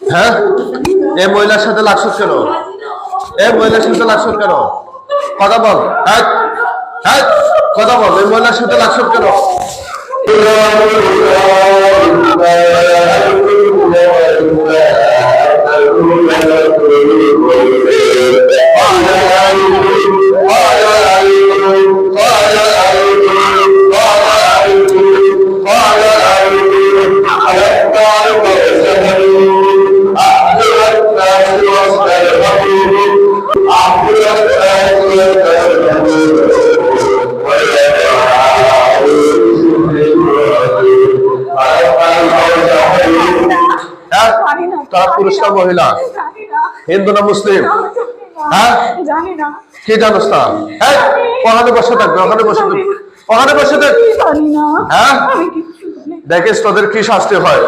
হ্যাঁ, এই মহিলার সাথে লাগছ কেন? এই মহিলার সাথে লাগছ কেন? কথা বল। হ্যাঁ হ্যাঁ, কথা বল। এই মহিলার সাথে লাগছ কেন? তারা পুরুষ না মহিলা, হিন্দু না মুসলিম? হ্যাঁ, কি জানোস না? হ্যাঁ, ওখানে বসে থাকবে, ওখানে বসে থাকবে, ওখানে বসে থাক। হ্যাঁ, দেখিস তোদের কি শাস্তি হয়।